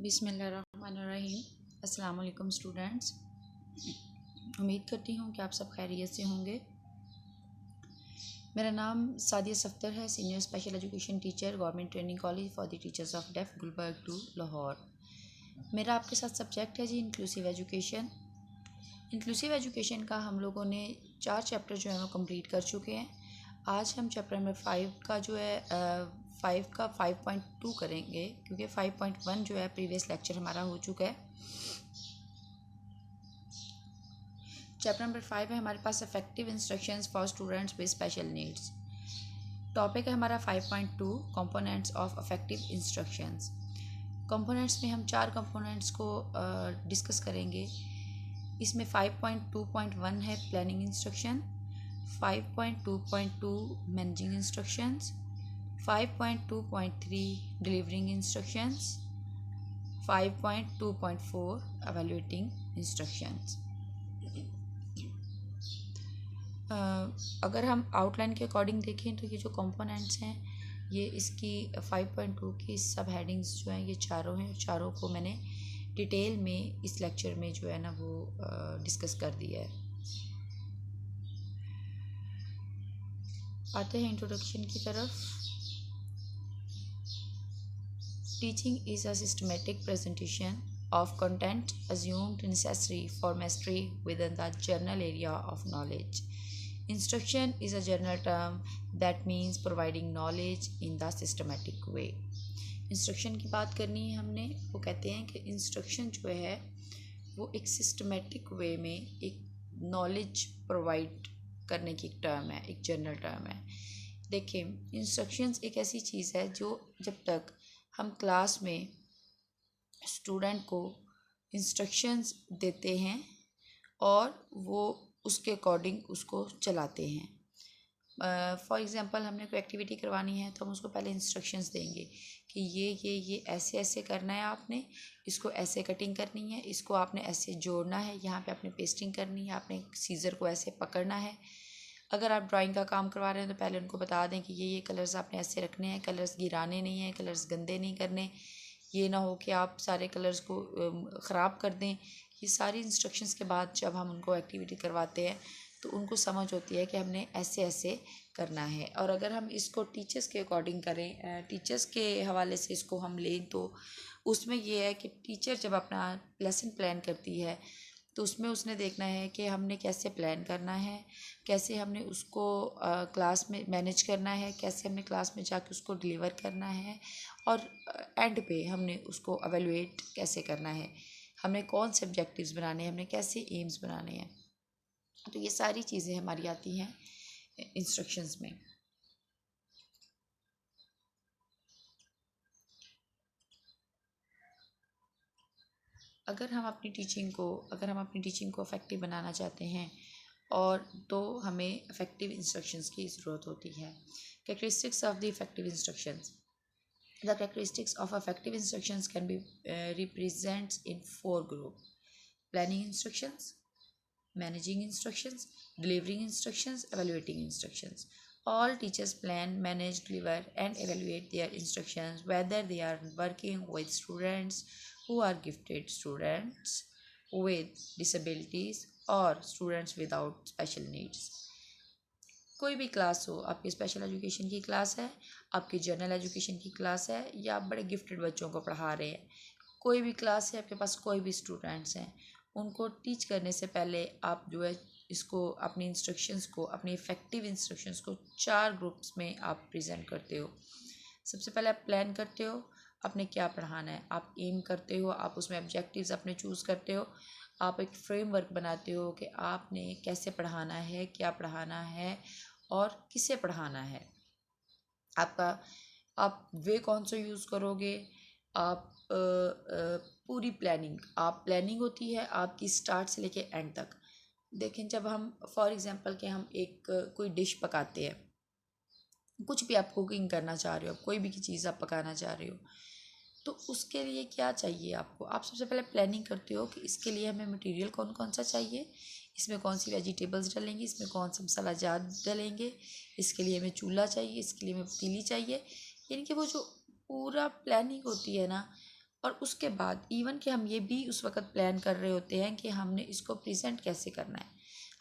बिस्मिल्लाहिर्रहमानिर्रहीम। अस्सलाम वालेकुम स्टूडेंट्स, उम्मीद करती हूँ कि आप सब खैरियत से होंगे। मेरा नाम सादिया सफ्तर है, senior special education teacher, government training college for the teachers of deaf, Gulberg 2, Lahore. मेरा आपके साथ सब्जेक्ट है जी इंक्लूसिव एजुकेशन। इंक्लूसिव एजुकेशन का हम लोगों ने 4 चैप्टर जो है वो कंप्लीट कर चुके हैं। आज हम चैप्टर नंबर 5 का जो है 5 का 5.2 करेंगे, क्योंकि 5.1 जो है प्रीवियस लेक्चर हमारा हो चुका है। चैप्टर नंबर 5 है हमारे पास effective instructions for students with special needs. Topic है हमारा 5.2 components of effective instructions. Components में हम 4 कंपोनेंट्स को डिस्कस करेंगे। इसमें 5.2.1 है planning instruction, 5.2.2 managing instructions, 5.2.3 delivering instructions, 5.2.4 evaluating instructions. अगर हम आउटलाइन के अकॉर्डिंग देखें तो ये जो कंपोनेंट्स हैं ये इसकी 5.2 की सब हेडिंग्स जो हैं ये चारों हैं। चारों को मैंने डिटेल में इस लेक्चर में जो है ना वो डिस्कस कर दिया है। आते हैं इंट्रोडक्शन की तरफ। Teaching is a systematic presentation of content assumed necessary for mastery within the general area of knowledge. Instruction is a general term that means providing knowledge in the systematic way. Instruction की बात करनी है हमने, वो कहते हैं कि instruction जो है वो एक सिस्टमेटिक वे में एक नॉलेज प्रोवाइड करने की एक टर्म है, एक जनरल टर्म है। देखिए, इंस्ट्रक्शंस एक ऐसी चीज़ है जो जब तक हम क्लास में स्टूडेंट को इंस्ट्रक्शंस देते हैं और वो उसके अकॉर्डिंग उसको चलाते हैं। फॉर एग्ज़ाम्पल हमने कोई एक्टिविटी करवानी है तो हम उसको पहले इंस्ट्रक्शंस देंगे कि ये ऐसे ऐसे करना है, आपने इसको ऐसे कटिंग करनी है, इसको आपने ऐसे जोड़ना है, यहाँ पे आपने पेस्टिंग करनी है, आपने सीज़र को ऐसे पकड़ना है। अगर आप ड्राइंग का काम करवा रहे हैं तो पहले उनको बता दें कि ये कलर्स आपने ऐसे रखने हैं, कलर्स गिराने नहीं हैं, कलर्स गंदे नहीं करने, ये ना हो कि आप सारे कलर्स को ख़राब कर दें। ये सारी इंस्ट्रक्शंस के बाद जब हम उनको एक्टिविटी करवाते हैं तो उनको समझ होती है कि हमने ऐसे ऐसे करना है। और अगर हम इसको टीचर्स के अकॉर्डिंग करें, टीचर्स के हवाले से इसको हम लें तो उसमें ये है कि टीचर जब अपना लेसन प्लान करती है तो उसमें उसने देखना है कि हमने कैसे प्लान करना है, कैसे हमने उसको क्लास में मैनेज करना है, कैसे हमने क्लास में जाके उसको डिलीवर करना है, और एंड पे हमने उसको एवेलुएट कैसे करना है, हमने कौन से ऑब्जेक्टिव्स बनाने हैं, हमने कैसे एम्स बनाने हैं। तो ये सारी चीज़ें हमारी आती हैं इंस्ट्रक्शंस में। अगर हम अपनी टीचिंग को इफ़ेक्टिव बनाना चाहते हैं और तो हमें इफ़ेक्टिव इंस्ट्रक्शंस की ज़रूरत होती है। Characteristics of the effective instructions. The characteristics of effective instructions can be represented in 4 groups: planning instructions, managing instructions, delivering instructions, evaluating instructions. All teachers plan, manage, deliver and evaluate their instructions whether they are working with students who are gifted, students with disabilities or students without special needs. कोई भी class हो, आपकी special education की class है, आपकी general education की class है, या आप बड़े गिफ्टेड बच्चों को पढ़ा रहे हैं, कोई भी क्लास है, आपके पास कोई भी स्टूडेंट्स हैं, उनको टीच करने से पहले आप जो है इसको अपनी इंस्ट्रक्शंस को, अपनी इफ़ेक्टिव इंस्ट्रक्शंस को 4 ग्रुप्स में आप प्रेजेंट करते हो। सबसे पहले आप प्लान करते हो आपने क्या पढ़ाना है, आप एम करते हो, आप उसमें ऑब्जेक्टिव्स अपने चूज़ करते हो, आप एक फ्रेमवर्क बनाते हो कि आपने कैसे पढ़ाना है, क्या पढ़ाना है और किसे पढ़ाना है। आप वे कौन सा यूज़ करोगे, आप पूरी प्लानिंग होती है आपकी स्टार्ट से लेके एंड तक। देखें, जब हम फॉर एग्ज़ाम्पल कि हम एक कोई डिश पकाते हैं, कुछ भी आप कुकिंग करना चाह रहे हो, कोई भी चीज़ आप पकाना चाह रहे हो, तो उसके लिए क्या चाहिए आपको, आप सबसे पहले प्लानिंग करते हो कि इसके लिए हमें मटेरियल कौन कौन सा चाहिए, इसमें कौन सी वेजिटेबल्स डालेंगे, इसमें कौन से मसाला जात डालेंगे, इसके लिए हमें चूल्हा चाहिए, इसके लिए हमें पतीली चाहिए। यानी कि वो जो पूरा प्लानिंग होती है ना, और उसके बाद इवन कि हम ये भी उस वक़्त प्लान कर रहे होते हैं कि हमने इसको प्रेजेंट कैसे करना है,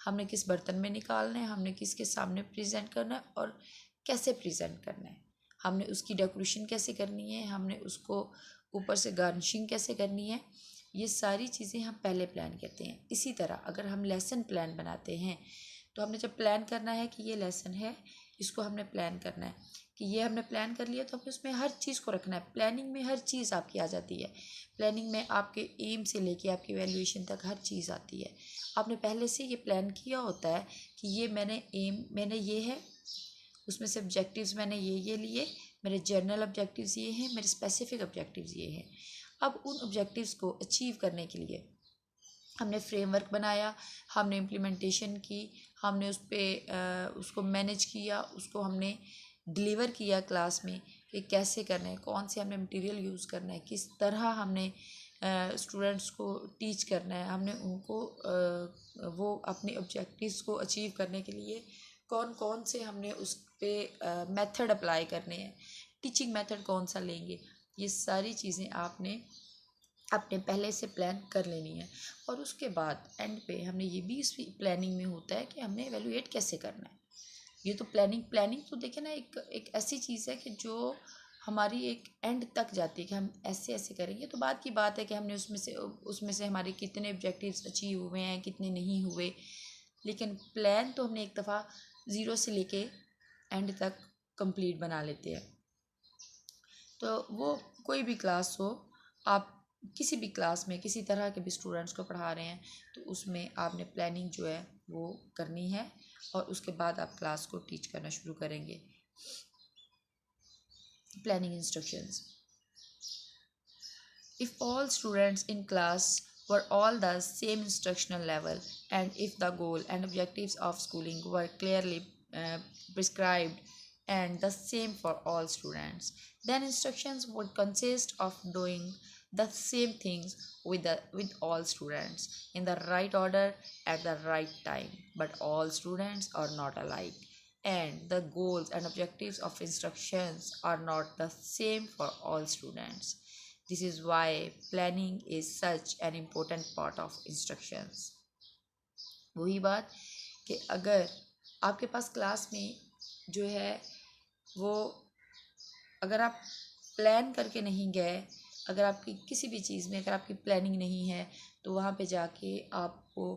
हमने किस बर्तन में निकालना है, हमने किसके सामने प्रेजेंट करना है और कैसे प्रेजेंट करना है, हमने उसकी डेकोरेशन कैसे करनी है, हमने उसको ऊपर से गार्निशिंग कैसे करनी है। ये सारी चीज़ें हम पहले प्लान करते हैं। इसी तरह अगर हम लेसन प्लान बनाते हैं तो हमने जब प्लान करना है कि ये लेसन है, इसको हमने प्लान करना है कि ये हमने प्लान कर लिया, तो हमें उसमें हर चीज़ को रखना है। प्लानिंग में हर चीज़ आपकी आ जाती है। प्लानिंग में आपके एम से लेके आपकी वैल्यूएशन तक हर चीज़ आती है। आपने पहले से ये प्लान किया होता है कि ये मैंने ये है, उसमें से ऑब्जेक्टिव्स मैंने ये लिए, मेरे जर्नल ऑब्जेक्टिव्स ये हैं, मेरे स्पेसिफिक ऑब्जेक्टिव्स ये हैं। अब उन ऑब्जेक्टिव्स को अचीव करने के लिए हमने फ्रेमवर्क बनाया, हमने इम्प्लीमेंटेशन की, हमने उस पर उसको मैनेज किया, उसको हमने डिलीवर किया क्लास में कि कैसे करना है, कौन से हमने मटेरियल यूज़ करना है, किस तरह हमने स्टूडेंट्स को टीच करना है, हमने उनको वो अपने ऑब्जेक्टिव्स को अचीव करने के लिए कौन कौन से हमने उस पर मेथड अप्लाई करने हैं, टीचिंग मेथड कौन सा लेंगे। ये सारी चीज़ें आपने अपने पहले से प्लान कर लेनी है। और उसके बाद एंड पे हमने ये भी इस प्लानिंग में होता है कि हमने एवेलुएट कैसे करना है। ये तो प्लानिंग तो देखिए ना, एक ऐसी चीज़ है कि जो हमारी एक एंड तक जाती है कि हम ऐसे ऐसे करेंगे। तो बात की बात है कि हमने उसमें से हमारे कितने ऑब्जेक्टिव्स अचीव हुए हैं, कितने नहीं हुए, लेकिन प्लान तो हमने एक दफ़ा ज़ीरो से लेके एंड तक कंप्लीट बना लेते हैं। तो वो कोई भी क्लास हो, आप किसी भी क्लास में किसी तरह के भी स्टूडेंट्स को पढ़ा रहे हैं, तो उसमें आपने प्लानिंग जो है वो करनी है और उसके बाद आप क्लास को टीच करना शुरू करेंगे। Planning instructions: if all students in class were all the same instructional level, and if the goal and objectives of schooling were clearly prescribed and the same for all students, then instructions would consist of doing the same things with all students in the right order at the right time. But all students are not alike, and the goals and objectives of instructions are not the same for all students. This is why planning is such an important part of instructions. वही बात कि अगर आपके पास class में जो है वो, अगर आप प्लान करके नहीं गए, अगर आपकी किसी भी चीज़ में अगर आपकी प्लानिंग नहीं है, तो वहाँ पे जाके आपको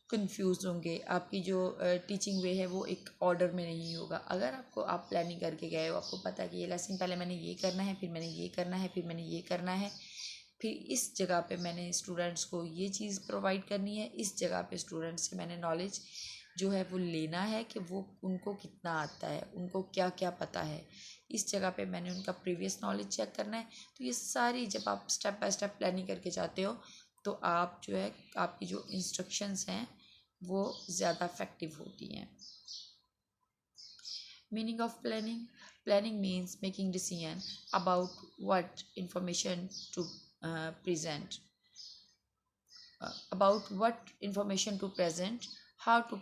कंफ्यूज होंगे, आपकी जो टीचिंग वे है वो एक ऑर्डर में नहीं होगा। अगर आप प्लानिंग करके गए हो, आपको पता है कि ये लेसन पहले मैंने ये करना है, फिर मैंने ये करना है, फिर मैंने ये करना है, फिर इस जगह पे मैंने स्टूडेंट्स को ये चीज़ प्रोवाइड करनी है, इस जगह पे स्टूडेंट्स से मैंने नॉलेज जो है वो लेना है कि वो उनको कितना आता है, उनको क्या क्या पता है, इस जगह पे मैंने उनका प्रीवियस नॉलेज चेक करना है। तो ये सारी जब आप स्टेप बाय स्टेप प्लानिंग करके जाते हो, तो आप जो है आपकी जो इंस्ट्रक्शंस हैं वो ज़्यादा इफेक्टिव होती हैं। Meaning of planning: planning means making decision about what information to present about what information to present, how to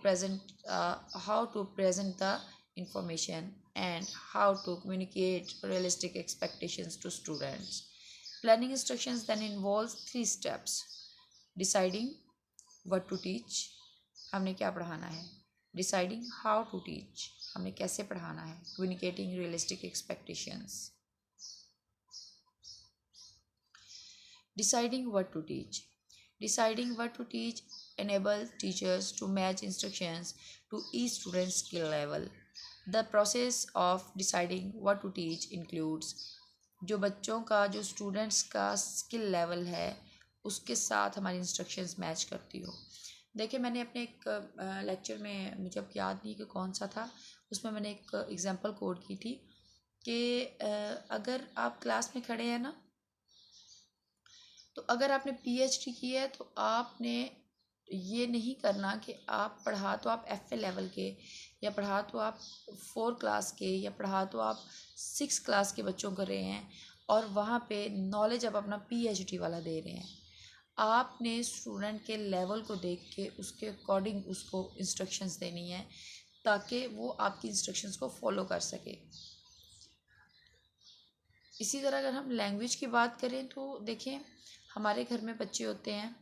present the information, and how to communicate realistic expectations to students. Planning instructions then involves 3 steps: deciding what to teach, हमने क्या पढ़ाना है; deciding how to teach, हमने कैसे पढ़ाना है; communicating realistic expectations. Deciding what to teach. Deciding what to teach enables teachers to match instructions to each student's skill level. The process of deciding what to teach includes जो बच्चों का, जो students का skill level है उसके साथ हमारी instructions match करती हो। देखिए, मैंने अपने एक लेक्चर में, मुझे अब याद नहीं कि कौन सा था, उसमें मैंने एक एग्जांपल कोड की थी कि अगर आप क्लास में खड़े हैं ना, तो अगर आपने पीएचडी की है तो आपने ये नहीं करना कि आप पढ़ा तो आप एफए लेवल के, या पढ़ा तो आप 4 क्लास के, या पढ़ा तो आप 6 क्लास के बच्चों को रहे हैं और वहाँ पे नॉलेज आप अपना पीएचडी वाला दे रहे हैं। आपने स्टूडेंट के लेवल को देख के उसके अकॉर्डिंग उसको इंस्ट्रक्शंस देनी है ताकि वो आपकी इंस्ट्रक्शंस को फॉलो कर सके। इसी तरह अगर हम लैंग्वेज की बात करें तो देखें, हमारे घर में बच्चे होते हैं,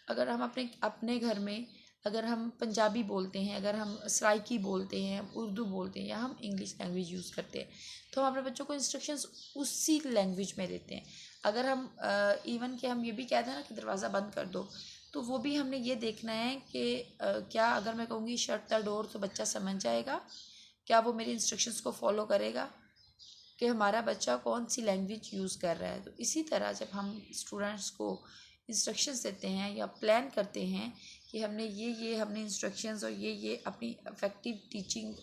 अगर हम अपने अपने घर में अगर हम पंजाबी बोलते हैं, अगर हम सराइकी बोलते हैं, उर्दू बोलते हैं, या हम इंग्लिश लैंग्वेज यूज़ करते हैं, तो हम अपने बच्चों को इंस्ट्रक्शंस उसी लैंग्वेज में देते हैं। अगर हम इवन कि हम ये भी कहते हैं ना कि दरवाज़ा बंद कर दो, तो वो भी हमने ये देखना है कि क्या अगर मैं कहूँगी शट द डोर तो बच्चा समझ जाएगा, क्या वो मेरी इंस्ट्रक्शंस को फॉलो करेगा, कि हमारा बच्चा कौन सी लैंग्वेज यूज़ कर रहा है। तो इसी तरह जब हम स्टूडेंट्स को इंस्ट्रक्शंस देते हैं या प्लान करते हैं कि हमने ये हमने इंस्ट्रक्शंस और ये अपनी इफ़ेक्टिव टीचिंग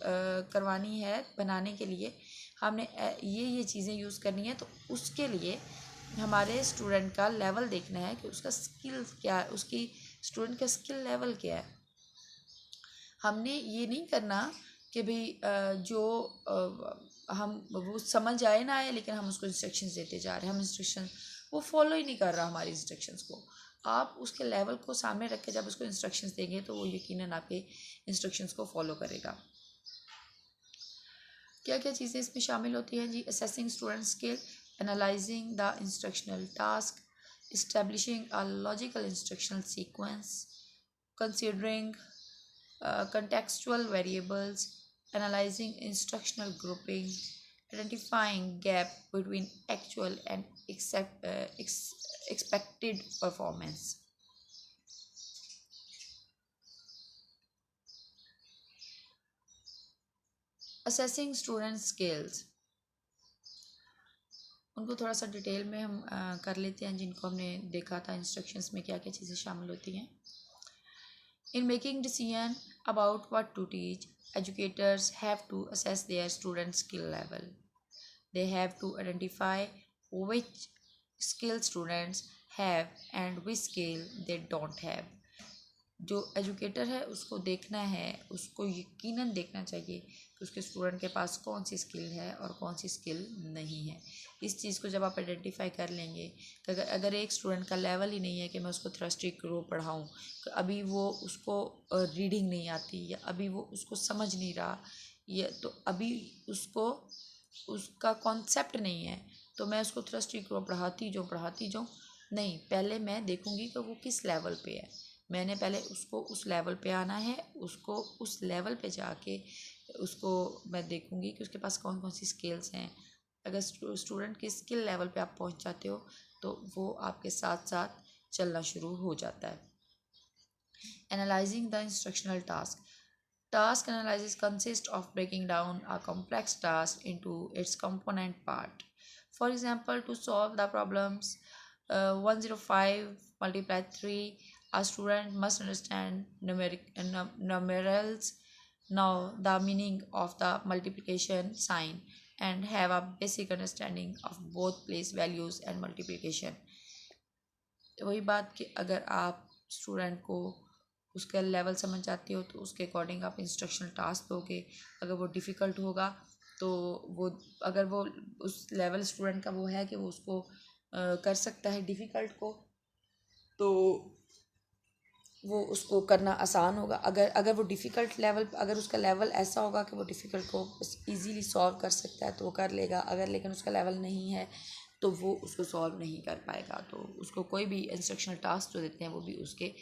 करवानी है, बनाने के लिए हमने ये चीज़ें यूज़ करनी है, तो उसके लिए हमारे स्टूडेंट का लेवल देखना है कि उसका स्किल क्या है, उसकी स्टूडेंट का स्किल लेवल क्या है। हमने ये नहीं करना कि भाई जो हम वो समझ आए ना आए, लेकिन हम उसको इंस्ट्रक्शंस देते जा रहे हैं, हम इंस्ट्रक्शन वो फॉलो ही नहीं कर रहा हमारी इंस्ट्रक्शंस को। आप उसके लेवल को सामने रख के जब उसको इंस्ट्रक्शंस देंगे तो वो यकीनन आपके इंस्ट्रक्शंस को फॉलो करेगा। क्या क्या चीज़ें इसमें शामिल होती हैं जी? Assessing student skill, analyzing the instructional task, establishing a logical instructional sequence, considering contextual variables, analyzing instructional grouping, identifying gap between actual and expected performance. Assessing student skills, उनको थोड़ा सा डिटेल में हम कर लेते हैं, जिनको हमने देखा था इंस्ट्रक्शंस में क्या क्या चीज़ें शामिल होती हैं। In making decision about what to teach, educators have to assess their student skill level. They have to identify which skill students have and which skill they don't have. जो एजुकेटर है उसको देखना है, उसको यकीनन देखना चाहिए कि उसके स्टूडेंट के पास कौन सी स्किल है और कौन सी स्किल नहीं है। इस चीज़ को जब आप आइडेंटिफाई कर लेंगे कि अगर एक स्टूडेंट का लेवल ही नहीं है कि मैं उसको थ्रस्टिक रो पढ़ाऊँ, अभी वो उसको रीडिंग नहीं आती, या अभी वो उसको समझ नहीं रहा, या तो अभी उसको उसका कॉन्सेप्ट नहीं है, तो मैं उसको थ्रस्टिक रो पढ़ाती जाऊँ नहीं। पहले मैं देखूँगी कि वो किस लेवल पे है, मैंने पहले उसको उस लेवल पे आना है, उसको उस लेवल पे जाके उसको मैं देखूँगी कि उसके पास कौन कौन सी स्किल्स हैं। अगर स्टूडेंट की स्किल लेवल पे आप पहुंच जाते हो तो वो आपके साथ साथ चलना शुरू हो जाता है। Analysing the instructional task, task analysis consists of breaking down a complex task into its component part. For example, to solve the problems 105 multiply 3, a student must understand numerals, know the meaning of the multiplication sign, and have a basic understanding of both place values and multiplication. वही बात कि अगर आप student को उसका level समझ जाते हो तो उसके अकॉर्डिंग आप इंस्ट्रक्शनल टास्क दोगे। अगर वो डिफ़िकल्ट होगा तो वो, अगर वो उस लेवल स्टूडेंट का वो है कि वो उसको कर सकता है डिफ़िकल्ट को, तो वो उसको करना आसान होगा। अगर अगर वो डिफ़िकल्ट लेवल, अगर उसका लेवल ऐसा होगा कि वो डिफ़िकल्ट को ईज़िली सॉल्व कर सकता है तो वो कर लेगा। अगर लेकिन उसका लेवल नहीं है तो वो उसको सॉल्व नहीं कर पाएगा। तो उसको कोई भी इंस्ट्रक्शनल टास्क जो देते हैं वो भी उसके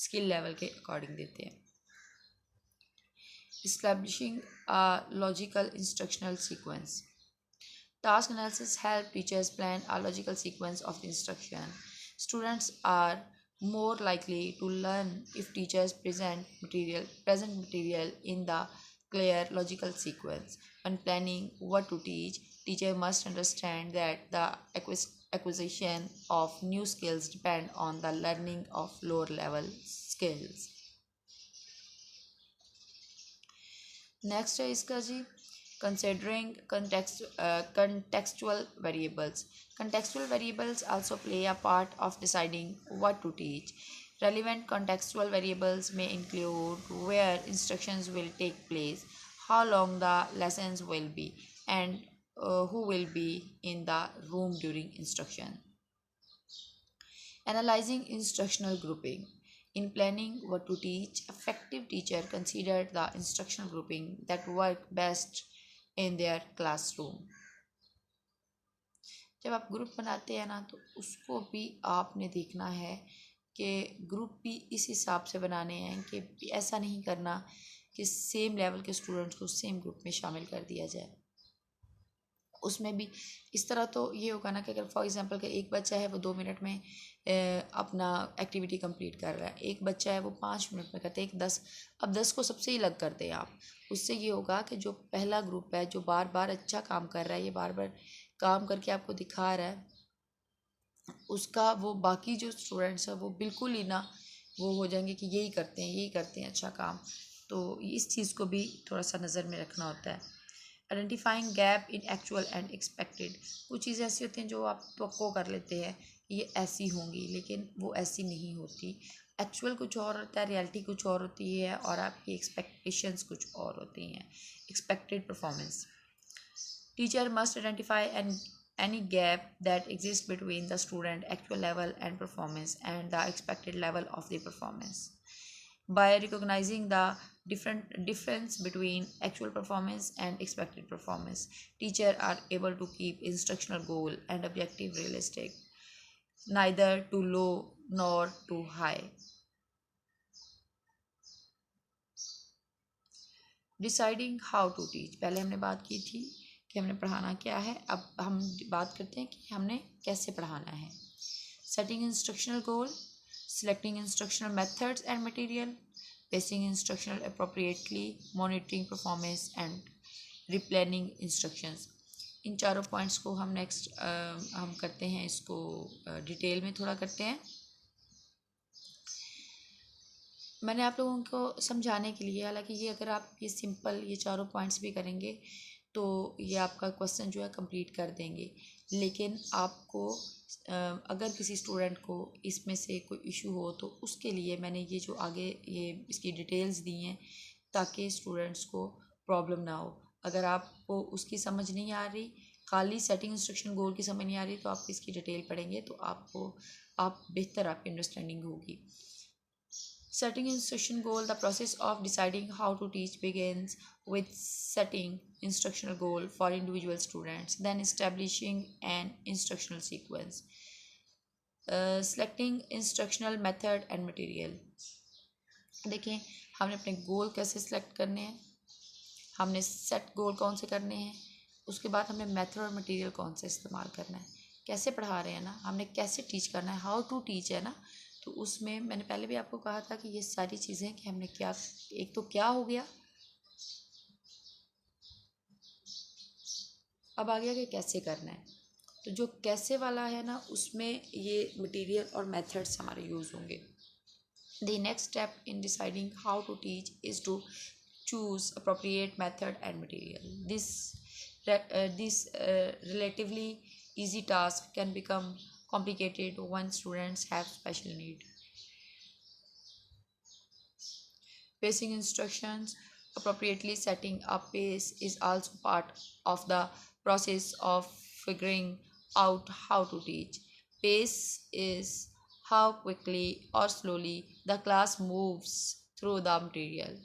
स्किल लेवल के अकॉर्डिंग देते हैं। Establishing a logical instructional sequence. Task analysis help teachers plan a logical sequence of the instruction. Students are more likely to learn if teachers present material in the clear logical sequence. When planning what to teach, teacher must understand that the acquisition of new skills depend on the learning of lower level skills. Next है इसका जी, considering contextual variables. Contextual variables also play a part of deciding what to teach. Relevant contextual variables may include where instructions will take place, how long the lessons will be, and who will be in the room during instruction. Analyzing instructional grouping. In planning what to teach, effective teacher considered the instructional grouping that work best in their classroom. जब आप group बनाते हैं ना तो उसको भी आपने देखना है कि ग्रुप भी इस हिसाब से बनाने हैं कि ऐसा नहीं करना कि सेम लेवल के स्टूडेंट्स को सेम ग्रुप में शामिल कर दिया जाए। उसमें भी इस तरह तो ये होगा ना कि अगर फॉर एग्जांपल कि एक बच्चा है वो 2 मिनट में अपना एक्टिविटी कंप्लीट कर रहा है, एक बच्चा है वो 5 मिनट में करते हैं, एक 10, अब 10 को सबसे ही अलग करते हैं आप। उससे ये होगा कि जो पहला ग्रुप है जो बार बार अच्छा काम कर रहा है, ये बार बार काम करके आपको दिखा रहा है, उसका वो बाकी जो स्टूडेंट्स हैं वो बिल्कुल ही ना वो हो जाएंगे कि यही करते हैं अच्छा काम। तो इस चीज़ को भी थोड़ा सा नज़र में रखना होता है। Identifying gap in actual and expected, कुछ चीज़ें ऐसी होती हैं जो आप तो कर लेते हैं कि ये ऐसी होंगी, लेकिन वो ऐसी नहीं होती। एक्चुअल कुछ और होता है, रियलिटी कुछ और होती है, और आपकी एक्सपेक्टेशंस कुछ और होती हैं। Expected performance, teacher must identify any gap that exists between the student actual level and performance and the expected level of the performance. By recognizing the difference between actual performance and expected performance, teachers are able to keep instructional goal and objective realistic, neither too low nor too high. Deciding how to teach, पहले हमने बात की थी कि हमने पढ़ाना क्या है, अब हम बात करते हैं कि हमने कैसे पढ़ाना है। Setting instructional goal, selecting instructional methods and material, basing instructional appropriately, monitoring performance and replanning instructions. इन चारों पॉइंट्स को हम नेक्स्ट हम करते हैं, इसको डिटेल में थोड़ा करते हैं। मैंने आप लोगों को समझाने के लिए, हालांकि ये अगर आप ये सिंपल ये चारों पॉइंट्स भी करेंगे तो ये आपका क्वेश्चन जो है कंप्लीट कर देंगे, लेकिन आपको अगर किसी स्टूडेंट को इसमें से कोई इशू हो तो उसके लिए मैंने ये जो आगे ये इसकी डिटेल्स दी हैं ताकि स्टूडेंट्स को प्रॉब्लम ना हो। अगर आपको उसकी समझ नहीं आ रही, खाली सेटिंग इंस्ट्रक्शन गोल की समझ नहीं आ रही, तो आप इसकी डिटेल पढ़ेंगे तो आप बेहतर आपकी अंडरस्टैंडिंग होगी। Setting instruction goal, the process of deciding how to teach begins with setting instructional goal for individual students, then establishing an instructional sequence, selecting instructional method and material. देखें हमने अपने गोल कैसे सिलेक्ट करने हैं, हमने सेट गोल कौन से करने हैं, उसके बाद हमने मेथड और मटेरियल कौन से इस्तेमाल करना है, कैसे पढ़ा रहे हैं ना, हमने कैसे टीच करना है, हाउ टू टीच है ना। तो उसमें मैंने पहले भी आपको कहा था कि ये सारी चीज़ें कि हमने क्या, एक तो क्या हो गया, अब आ गया कि कैसे करना है। तो जो कैसे वाला है ना उसमें ये मटेरियल और मेथड्स हमारे यूज़ होंगे। The next step in deciding how to teach is to choose appropriate method and material. This relatively easy task can become complicated when students have special need. Pacing instructions, appropriately setting up pace is also part of the process of figuring out how to teach. Pace is how quickly or slowly the class moves through the material.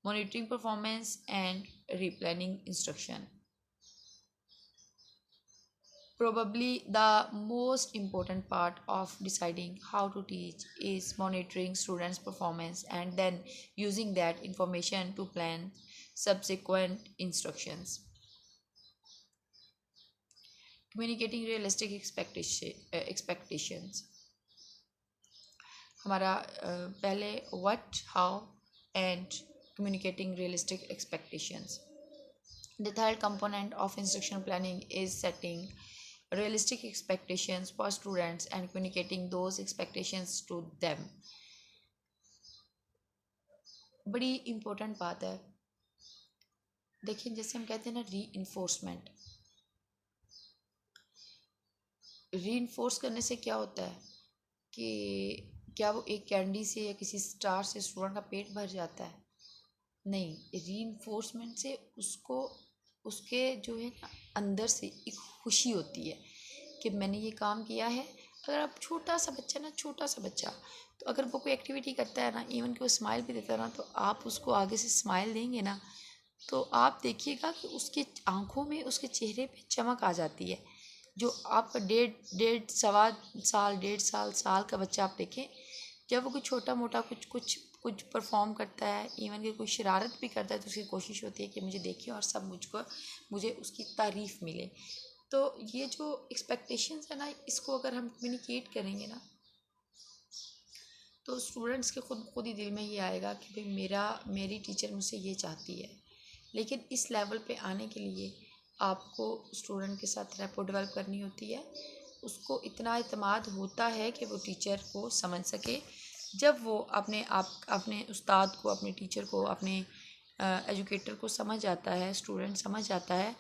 Monitoring performance and replanning instruction. Probably the most important part of deciding how to teach is monitoring students' performance and then using that information to plan subsequent instructions. Communicating realistic expectations. हमारा पहले what, how and communicating realistic expectations. The third component of instruction planning is setting realistic expectations for students and communicating those expectations to them. बड़ी important बात है। देखिए जैसे हम कहते हैं ना रीइंफोर्स करने से क्या होता है कि क्या वो एक कैंडी से या किसी स्टार से स्टूडेंट का पेट भर जाता है? नहीं, रीइंफोर्समेंट से उसको उसके जो है ना अंदर से एक खुशी होती है कि मैंने ये काम किया है। अगर आप छोटा सा बच्चा तो अगर वो कोई एक्टिविटी करता है ना, इवन कि वो स्माइल भी देता है ना, तो आप उसको आगे से स्माइल देंगे ना तो आप देखिएगा कि उसके आँखों में उसके चेहरे पे चमक आ जाती है। जो आपका डेढ़ साल का बच्चा आप देखें, जब वो कुछ छोटा मोटा कुछ परफॉर्म करता है, इवन कि कोई शरारत भी करता है, तो उसकी कोशिश होती है कि मुझे देखे और सब मुझे उसकी तारीफ़ मिले। तो ये जो एक्सपेक्टेशंस है ना, इसको अगर हम कम्युनिकेट करेंगे ना, तो स्टूडेंट्स के खुद ही दिल में ये आएगा कि भाई मेरी टीचर मुझसे ये चाहती है। लेकिन इस लेवल पे आने के लिए आपको स्टूडेंट के साथ रैपो डेवलप करनी होती है। उसको इतना इत्मीनान होता है कि वो टीचर को समझ सके। जब वो अपने उस्ताद को, अपने टीचर को, अपने एजुकेटर को समझ आता है, स्टूडेंट समझ आता है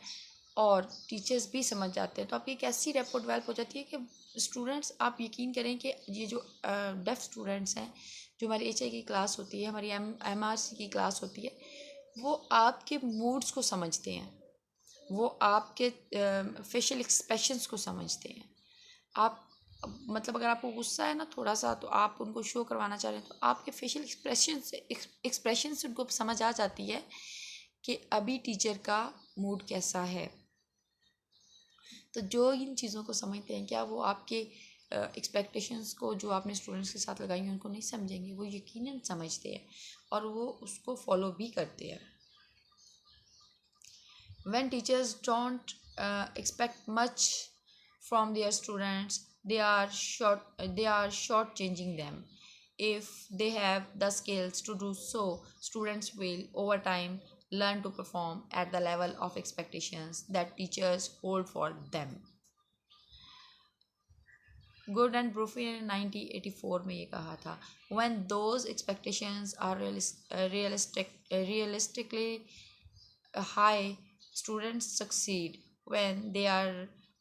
और टीचर्स भी समझ जाते हैं, तो आपकी एक ऐसी रैपो डेवलप हो जाती है कि स्टूडेंट्स, आप यकीन करें कि ये जो डेफ स्टूडेंट्स हैं, जो हमारी HI की क्लास होती है, हमारी MRC की क्लास होती है, वो आपके मूड्स को समझते हैं, वो आपके फेशियल एक्सप्रेशंस को समझते हैं। आप मतलब अगर आपको गुस्सा है ना थोड़ा सा, तो आप उनको शो करवाना चाह रहे हैं, तो आपके फेशियल एक्सप्रेशन से उनको समझ आ जाती है कि अभी टीचर का मूड कैसा है। तो जो इन चीज़ों को समझते हैं, क्या वो आपके एक्सपेक्टेशंस को जो आपने स्टूडेंट्स के साथ लगाई हैं उनको नहीं समझेंगे? वो यकीनन समझते हैं और वो उसको फॉलो भी करते हैं। When teachers don't expect much from their students, they are shortchanging them. If they have the skills to do so, students will over time learn to perform at the level of expectations that teachers hold for them. Good and Brophy ने 1984 में ये कहा था, when those expectations are realistically high, students succeed. When they are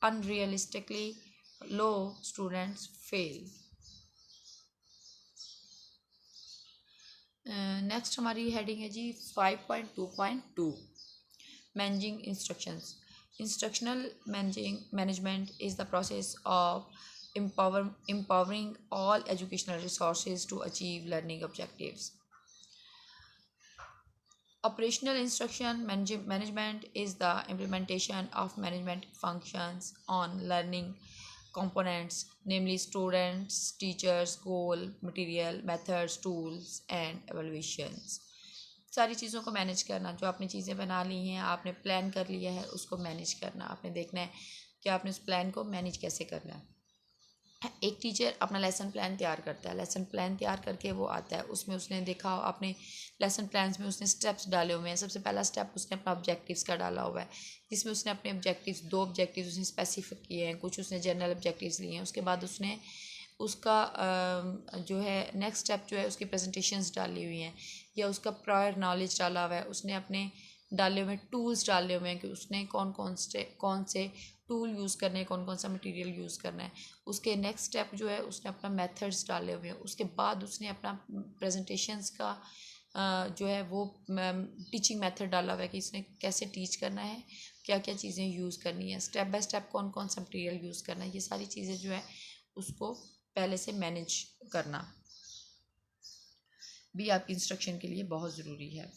unrealistically low, students fail. Next हमारी heading है जी 5.2.2 managing instructions. Instructional management is the process of empowering all educational resources to achieve learning objectives. Operational instruction management is the implementation of management functions on learning components, namely students, teachers, goal, material, methods, tools and evaluations. सारी चीज़ों को manage करना, जो आपने चीज़ें बना ली हैं, आपने प्लान कर लिया है, उसको मैनेज करना। आपने देखना है कि आपने उस प्लान को मैनेज कैसे करना है। एक टीचर अपना लेसन प्लान तैयार करता है, लेसन प्लान तैयार करके वो आता है, उसमें उसने देखा अपने लेसन प्लान्स में उसने स्टेप्स डाले हुए हैं। सबसे पहला स्टेप उसने अपना ऑब्जेक्टिव्स का डाला हुआ है, जिसमें उसने अपने ऑब्जेक्टिव्स, 2 ऑब्जेक्टिव्स उसने स्पेसिफिक किए हैं, कुछ उसने जनरल ऑब्जेक्टिव्स लिए हैं। उसके बाद उसने उसका जो है नेक्स्ट स्टेप जो है उसकी प्रेजेंटेशंस डाली हुई हैं, या उसका प्रायर नॉलेज डाला हुआ है, उसने अपने डाले हुए टूल्स डाले हुए हैं कि उसने कौन से टूल यूज़ करने हैं, कौन कौन सा मटेरियल यूज़ करना है। उसके नेक्स्ट स्टेप जो है उसने अपना मेथड्स डाले हुए हैं। उसके बाद उसने अपना प्रेजेंटेशंस का जो है वो टीचिंग मेथड डाला हुआ है कि इसने कैसे टीच करना है, क्या क्या चीज़ें यूज़ करनी है, स्टेप बाय स्टेप कौन कौन सा मटेरियल यूज़ करना है। ये सारी चीज़ें जो है उसको पहले से मैनेज करना भी आपकी इंस्ट्रक्शन के लिए बहुत ज़रूरी है।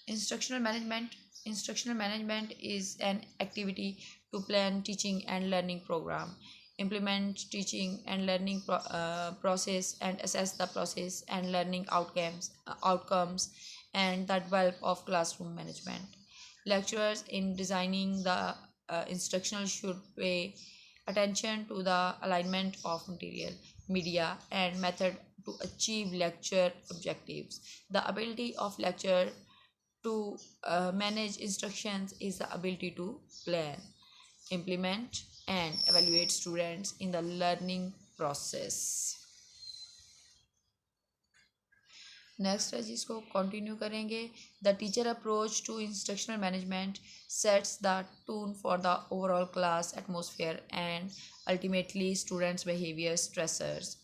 Instructional management is an activity to plan teaching and learning program, implement teaching and learning process, and assess the process and learning outcomes and the develop of classroom management. Lecturers in designing the instructional should pay attention to the alignment of material, media and method to achieve lecture objectives. The ability of lecturer to manage instructions is the ability to plan, implement and evaluate students in the learning process. Next है जिसको continue करेंगे। The teacher approach to instructional management sets the tone for the overall class atmosphere and ultimately students behavior stressors.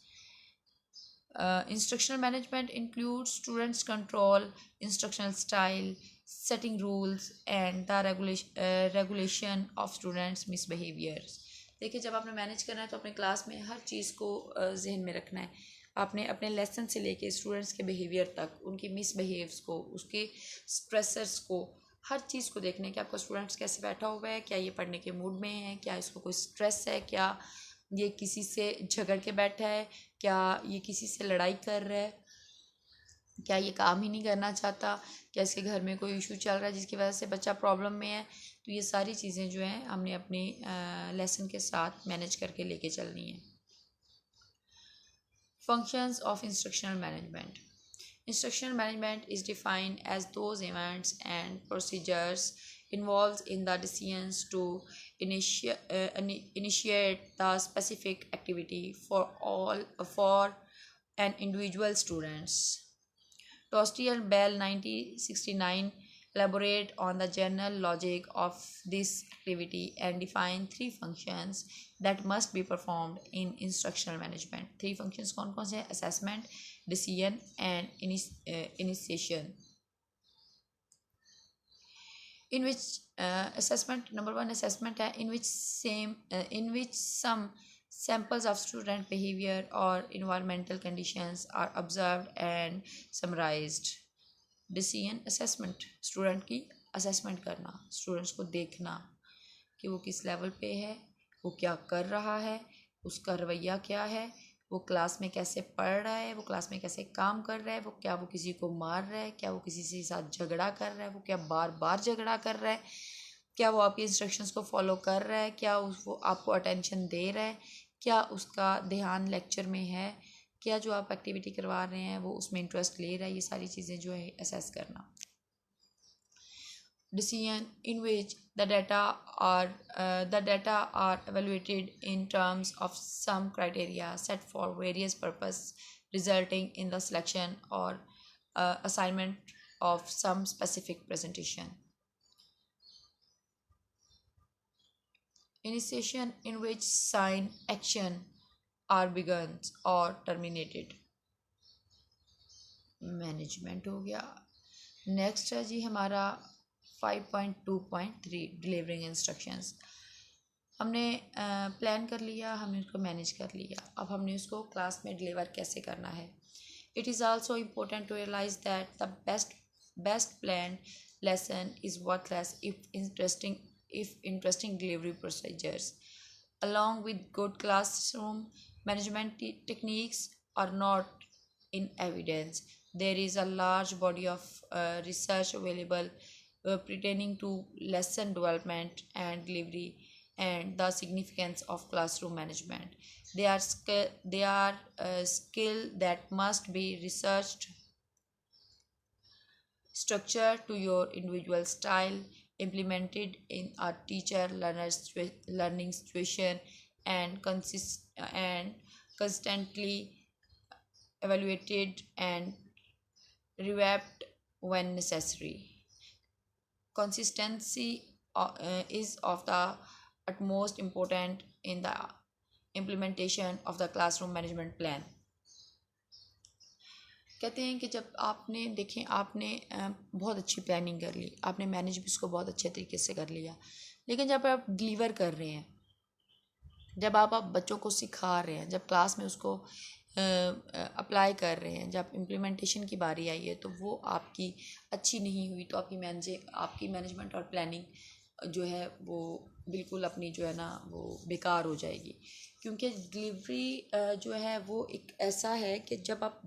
Instructional management includes students' control, instructional style, setting rules, and the regulation of students' misbehaviors. देखिए, जब आपने manage करना है तो अपने class में हर चीज़ को जहन में रखना है। आपने अपने लेसन से लेके स्टूडेंट्स के बिहेवियर तक, उनकी मिसबिहेव्स को, उसके स्ट्रेसर्स को हर चीज़ को देखना है कि आपका स्टूडेंट्स कैसे बैठा हुआ है, क्या ये पढ़ने के मूड में है, क्या इसको कोई स्ट्रेस है, क्या ये किसी से झगड़ के बैठा है, क्या ये किसी से लड़ाई कर रहा है, क्या ये काम ही नहीं करना चाहता, क्या इसके घर में कोई इशू चल रहा है जिसकी वजह से बच्चा प्रॉब्लम में है। तो ये सारी चीज़ें जो हैं हमने अपनी लेसन के साथ मैनेज करके लेके चलनी है। Functions of instructional management. Instructional management is defined as those events and procedures involved in the decisions to initiate the specific activity for an individual students. Tosti and Bell 1969 elaborate on the general logic of this activity and define three functions that must be performed in instructional management. Three functions कौन कौन से हैं? Assessment, decision and initiation. In which assessment, number one assessment है in which some samples of student behavior or environmental conditions are observed and summarized. Decision assessment, student की assessment करना, students को देखना कि वो किस लेवल पे है, वो क्या कर रहा है, उसका रवैया क्या है, वो क्लास में कैसे पढ़ रहा है, वो क्लास में कैसे काम कर रहा है, वो किसी को मार रहा है, क्या वो किसी से साथ झगड़ा कर रहा है, वो क्या बार बार झगड़ा कर रहा है, क्या वो आपकी इंस्ट्रक्शंस को फॉलो कर रहा है, क्या वो आपको अटेंशन दे रहा है, क्या उसका ध्यान लेक्चर में है, क्या जो आप एक्टिविटी करवा रहे हैं वो उसमें इंटरेस्ट ले रहा है। ये सारी चीज़ें जो है असेस करना। Decision in which the data are evaluated in terms of some criteria set for various purpose, resulting in the selection or assignment of some specific presentation. Initiation in which sign action are begun or terminated. Management हो गया। Next है जी हमारा 5.2.3 delivering instructions. हमने plan कर लिया, हमने उसको manage कर लिया, अब हमने उसको क्लास में डिलीवर कैसे करना है। It is also important to realize that the best plan lesson is worthless if interesting delivery procedures along with good classroom management techniques are not in evidence. There is a large body of research available pertaining to lesson development and delivery and the significance of classroom management. They are a skill that must be researched, structure to your individual style, implemented in a teacher learning situation, and constantly evaluated and revamped when necessary. Consistency is of the utmost important in the implementation of the classroom management plan. कहते हैं कि जब आपने देखें आपने बहुत अच्छी planning कर ली, आपने मैनेज भी उसको बहुत अच्छे तरीके से कर लिया, लेकिन जब आप डिलीवर कर रहे हैं, जब आप बच्चों को सिखा रहे हैं, जब क्लास में उसको अप्लाई कर रहे हैं, जब इम्प्लीमेंटेशन की बारी आई है तो वो आपकी अच्छी नहीं हुई तो आपकी मैनेजमेंट और प्लानिंग जो है वो बिल्कुल अपनी जो है ना वो बेकार हो जाएगी। क्योंकि डिलीवरी जो है वो एक ऐसा है कि जब आप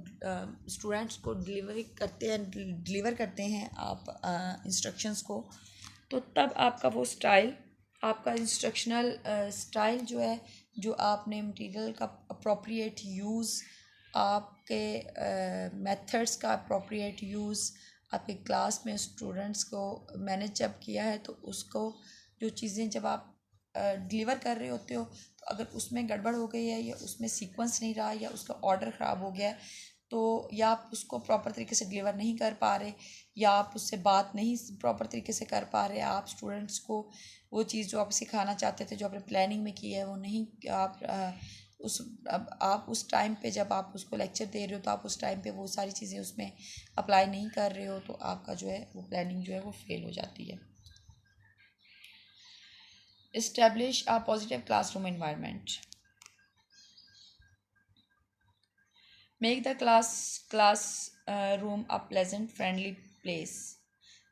स्टूडेंट्स को डिलीवर करते हैं आप इंस्ट्रक्शंस को, तो तब आपका वो स्टाइल, आपका इंस्ट्रक्शनल स्टाइल जो है, जो आपने मटेरियल का अप्रोप्रिएट यूज़, आपके मेथड्स का अप्रोप्रिएट यूज़, आपके क्लास में स्टूडेंट्स को मैनेज जब किया है तो उसको जो चीज़ें जब आप डिलीवर कर रहे होते हो तो अगर उसमें गड़बड़ हो गई है या उसमें सीक्वेंस नहीं रहा या उसका ऑर्डर ख़राब हो गया है तो या आप उसको प्रॉपर तरीके से डिलीवर नहीं कर पा रहे या आप उससे बात नहीं प्रॉपर तरीके से कर पा रहे, आप स्टूडेंट्स को वो चीज़ जो आप सिखाना चाहते थे, जो आपने प्लानिंग में की है, वो नहीं आप उस टाइम पे जब आप उसको लेक्चर दे रहे हो तो आप उस टाइम पे वो सारी चीज़ें उसमें अप्लाई नहीं कर रहे हो तो आपका जो है वो प्लानिंग जो है वो फेल हो जाती है। Establish a positive classroom environment. Make the class room a pleasant, friendly place.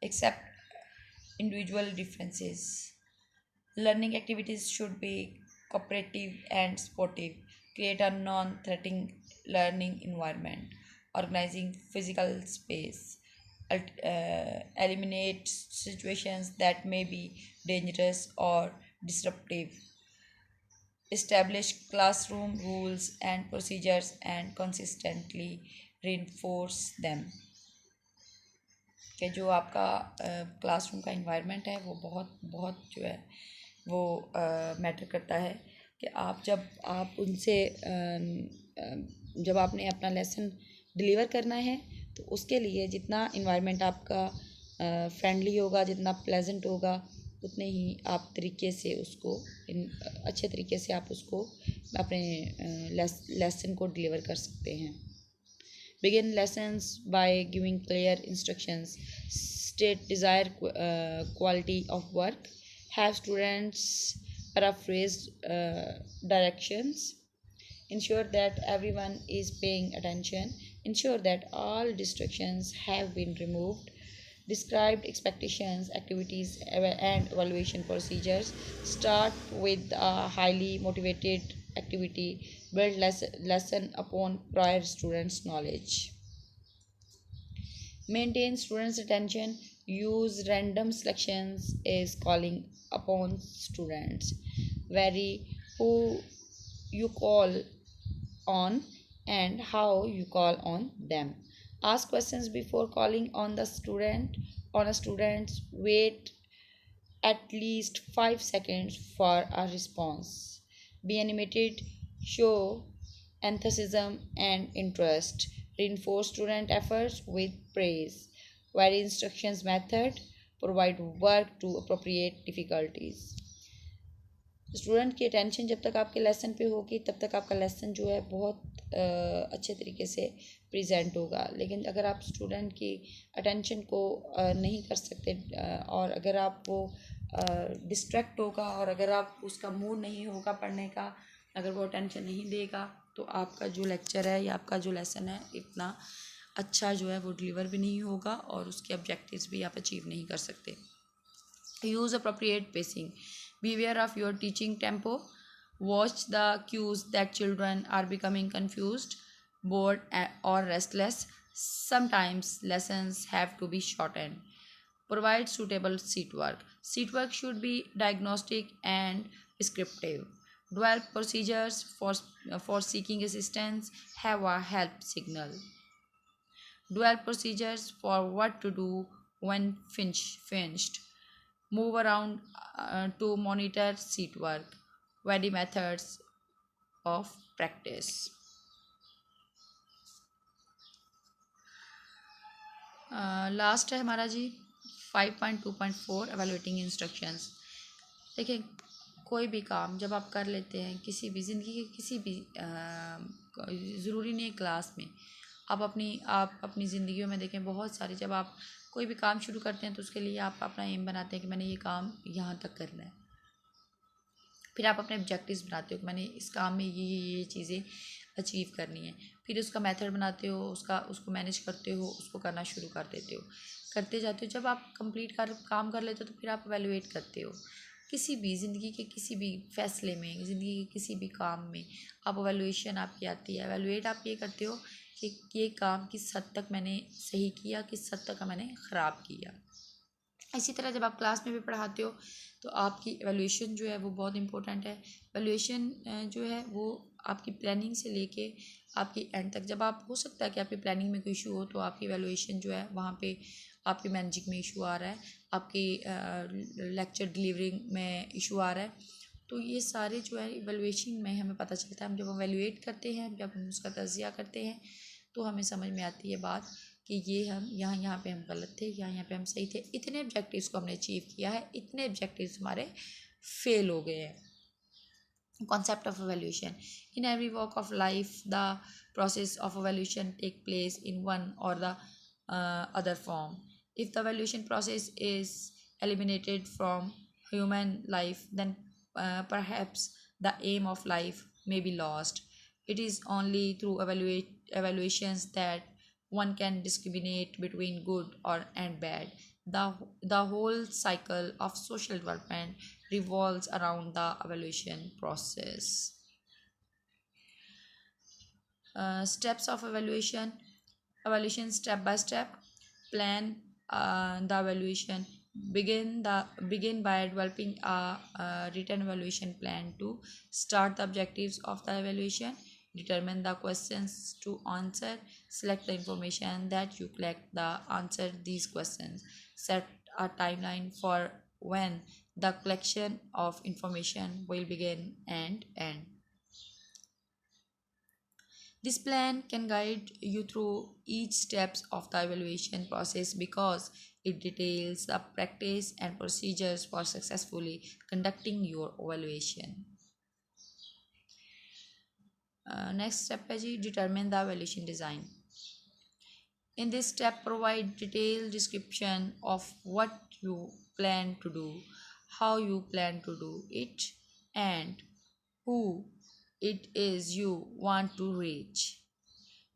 Accept individual differences. Learning activities should be cooperative and supportive. Create a non threatening learning environment. Organizing physical space. Eliminate situations that may be dangerous or disruptive. Establish classroom rules and procedures and consistently reinforce them. कि जो आपका classroom का environment है वो बहुत बहुत जो है वो मैटर करता है कि आप जब आप उनसे जब आपने अपना लेसन डिलीवर करना है तो उसके लिए जितना इन्वायरमेंट आपका फ्रेंडली होगा, जितना प्लेजेंट होगा, उतने ही आप तरीके से उसको अच्छे तरीके से आप उसको अपने लेसन को डिलीवर कर सकते हैं. Begin lessons by giving clear instructions. State desired quality of work. Have students paraphrase directions. Ensure that everyone is paying attention. Ensure that all distractions have been removed. Described expectations, activities, and evaluation procedures. Start with a highly motivated activity. Build lesson upon prior students' knowledge. Maintain students' attention. Use random selections as calling upon students. Vary who you call on and how you call on them. Ask questions before calling on the student. On a student, wait at least 5 seconds for a response. Be animated, show enthusiasm and interest. Reinforce student efforts with praise. Vary instructions method. Provide work to appropriate difficulties. Student की attention जब तक आपके lesson पे होगी तब तक आपका lesson जो है बहुत अच्छे तरीके से प्रेजेंट होगा. लेकिन अगर आप स्टूडेंट की अटेंशन को नहीं कर सकते और अगर आप वो डिस्ट्रैक्ट होगा और अगर आप उसका मूड नहीं होगा पढ़ने का, अगर वो अटेंशन नहीं देगा तो आपका जो लेक्चर है या आपका जो लेसन है इतना अच्छा जो है वो डिलीवर भी नहीं होगा और उसके ऑब्जेक्टिव्स भी आप अचीव नहीं कर सकते. Use appropriate pacing. Beware of your teaching tempo. Watch the cues that children are becoming confused, bored, or restless. Sometimes lessons have to be shortened. Provide suitable seat work. Seat work should be diagnostic and descriptive. Develop procedures for seeking assistance. Have a help signal. Develop procedures for what to do when finished. Move around to monitor seat work. Vary methods of practice. Last है हमारा जी 5.2.4 evaluating instructions. देखिए कोई भी काम जब आप कर लेते हैं किसी भी ज़िंदगी के किसी भी ज़रूरी नहीं क्लास में, आप अपनी ज़िंदगियों में देखें बहुत सारी, जब आप कोई भी काम शुरू करते हैं तो उसके लिए आप अपना एम बनाते हैं कि मैंने ये काम यहाँ तक करना है. फिर आप अपने ऑब्जेक्टिव्स बनाते हो कि मैंने इस काम में ये चीज़ें अचीव करनी है. फिर उसका मेथड बनाते हो, उसको मैनेज करते हो, उसको करना शुरू कर देते हो, करते जाते हो. जब आप कंप्लीट काम कर लेते हो तो फिर आप एवेलुएट करते हो. किसी भी ज़िंदगी के किसी भी फैसले में, ज़िंदगी के किसी भी काम में आप एवेलुएशन आपकी आती है. एवेलुएट आप ये करते हो कि ये काम किस हद तक मैंने सही किया, किस हद तक मैंने ख़राब किया. इसी तरह जब आप क्लास में भी पढ़ाते हो तो आपकी एवेलुएशन जो है वो बहुत इंपॉर्टेंट है. एवेलुएशन जो है वो आपकी प्लानिंग से लेके आपकी एंड तक, जब आप हो सकता है कि आपकी प्लानिंग में कोई इशू हो तो आपकी एवेलुएशन जो है वहाँ पे आपकी मैनेजिंग में इशू आ रहा है, आपकी लेक्चर डिलीवरी में इशू आ रहा है. तो ये सारे जो है एवेलुएशन में हमें पता चलता है. हम जब एवेलुएट करते हैं, जब हम उसका तज़िया करते हैं तो हमें समझ में आती है बात कि ये हम यहाँ पे हम गलत थे, यहाँ पे हम सही थे, इतने ऑब्जेक्टिव्स को हमने अचीव किया है, इतने ऑब्जेक्टिव्स हमारे फेल हो गए हैं. Concept of evaluation. In every walk of life, the process of evaluation take place in one or the other form. If the evaluation process is eliminated from human life, then perhaps the aim of life may be lost. It is only through evaluations that one can discriminate between good and bad. The whole cycle of social development revolves around the evaluation process. Steps of evaluation step by step. Plan the evaluation. Begin by developing a written evaluation plan to start the objectives of the evaluation. Determine the questions to answer. Select the information that you collect the answer these questions. Set a timeline for when the collection of information will begin and end. This plan can guide you through each steps of the evaluation process because it details the practice and procedures for successfully conducting your evaluation. Next step है जी, determine the evaluation design. In this step, provide detailed description of what you plan to do, how you plan to do it, and who it is you want to reach.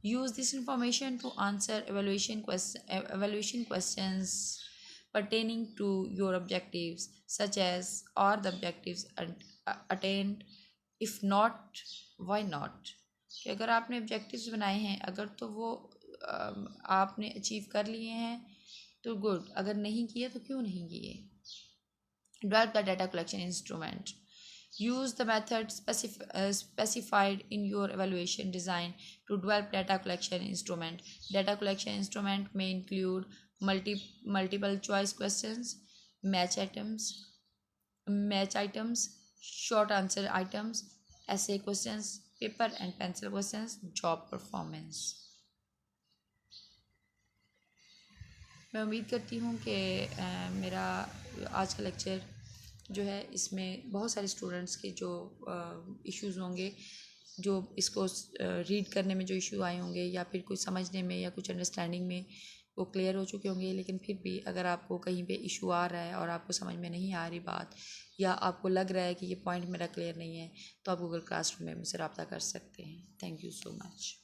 Use this information to answer evaluation questions pertaining to your objectives, such as are the objectives attained, if not why not. कि अगर आपने objectives बनाए हैं, अगर तो वो आपने achieve कर लिए हैं तो गुड, अगर नहीं किए तो क्यों नहीं किए. Develop the data collection instrument. Use the method specified in your evaluation design to develop data collection instrument. Data collection instrument may include multiple choice questions, match items, short answer items, essay questions, paper and pencil questions, job performance. मैं उम्मीद करती हूँ कि मेरा आज का lecture जो है इसमें बहुत सारे स्टूडेंट्स के जो इश्यूज़ होंगे, जो इसको रीड करने में जो इशू आए होंगे या फिर कुछ समझने में या कुछ अंडरस्टैंडिंग में, वो क्लियर हो चुके होंगे. लेकिन फिर भी अगर आपको कहीं पे इशू आ रहा है और आपको समझ में नहीं आ रही बात, या आपको लग रहा है कि ये पॉइंट मेरा क्लियर नहीं है, तो आप गूगल क्लासरूम में मुझसे रब्ता कर सकते हैं. Thank you so much.